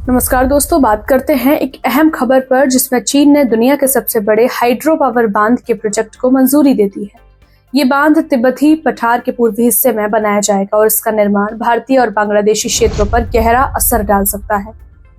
नमस्कार दोस्तों, बात करते हैं एक अहम खबर पर जिसमें चीन ने दुनिया के सबसे बड़े हाइड्रो पावर बांध के प्रोजेक्ट को मंजूरी दे दी है। ये बांध तिब्बती पठार के पूर्वी हिस्से में बनाया जाएगा और इसका निर्माण भारतीय और बांग्लादेशी क्षेत्रों पर गहरा असर डाल सकता है।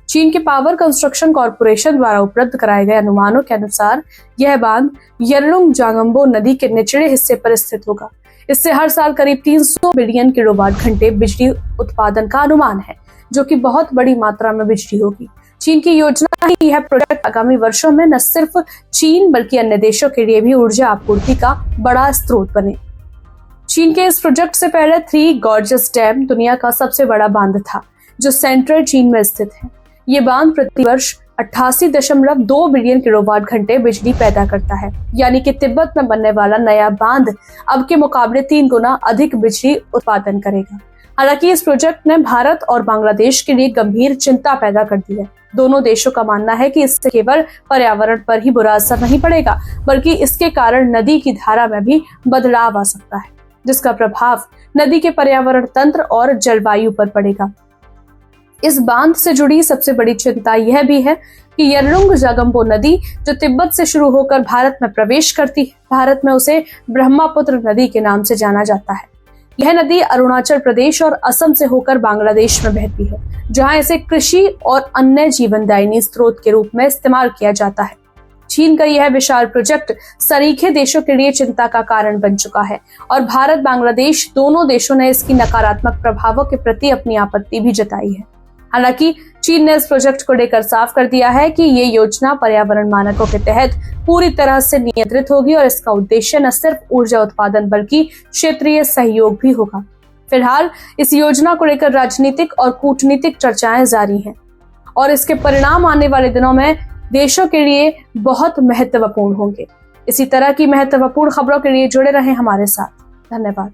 चीन के पावर कंस्ट्रक्शन कॉरपोरेशन द्वारा उपलब्ध कराए गए अनुमानों के अनुसार यह बांध यरलुंग जागम्बो नदी के निचले हिस्से पर स्थित होगा। इससे हर साल करीब 300 बिलियन किलोवाट घंटे बिजली उत्पादन का अनुमान है, जो कि बहुत बड़ी मात्रा में बिजली होगी। चीन की योजना है कि यह प्रोजेक्ट आगामी वर्षों में न सिर्फ चीन बल्कि अन्य देशों के लिए भी ऊर्जा आपूर्ति का बड़ा स्रोत बने। चीन के इस प्रोजेक्ट से पहले थ्री गॉर्जेस डैम दुनिया का सबसे बड़ा बांध था, जो सेंट्रल चीन में स्थित है। ये बांध प्रतिवर्ष 88.2 बिलियन किलोवाट घंटे बिजली पैदा करता है, यानी कि तिब्बत में बनने वाला नया बांध अब के मुकाबले 3 गुना अधिक बिजली उत्पादन करेगा। हालांकि इस प्रोजेक्ट ने भारत और बांग्लादेश के लिए गंभीर चिंता पैदा कर दी है। दोनों देशों का मानना है कि इससे केवल पर्यावरण पर ही बुरा असर नहीं पड़ेगा, बल्कि इसके कारण नदी की धारा में भी बदलाव आ सकता है, जिसका प्रभाव नदी के पर्यावरण तंत्र और जलवायु पर पड़ेगा। इस बांध से जुड़ी सबसे बड़ी चिंता यह भी है कि यरलुंग जागम्बो नदी, जो तिब्बत से शुरू होकर भारत में प्रवेश करती है, भारत में उसे ब्रह्मपुत्र नदी के नाम से जाना जाता है। यह नदी अरुणाचल प्रदेश और असम से होकर बांग्लादेश में बहती है, जहां इसे कृषि और अन्य जीवनदायिनी स्रोत के रूप में इस्तेमाल किया जाता है। चीन का यह विशाल प्रोजेक्ट सरीखे देशों के लिए चिंता का कारण बन चुका है और भारत बांग्लादेश दोनों देशों ने इसकी नकारात्मक प्रभावों के प्रति अपनी आपत्ति भी जताई है। हालांकि चीन ने इस प्रोजेक्ट को लेकर साफ कर दिया है कि ये योजना पर्यावरण मानकों के तहत पूरी तरह से नियंत्रित होगी और इसका उद्देश्य न सिर्फ ऊर्जा उत्पादन बल्कि क्षेत्रीय सहयोग भी होगा। फिलहाल इस योजना को लेकर राजनीतिक और कूटनीतिक चर्चाएं जारी हैं और इसके परिणाम आने वाले दिनों में देशों के लिए बहुत महत्वपूर्ण होंगे। इसी तरह की महत्वपूर्ण खबरों के लिए जुड़े रहें हमारे साथ। धन्यवाद।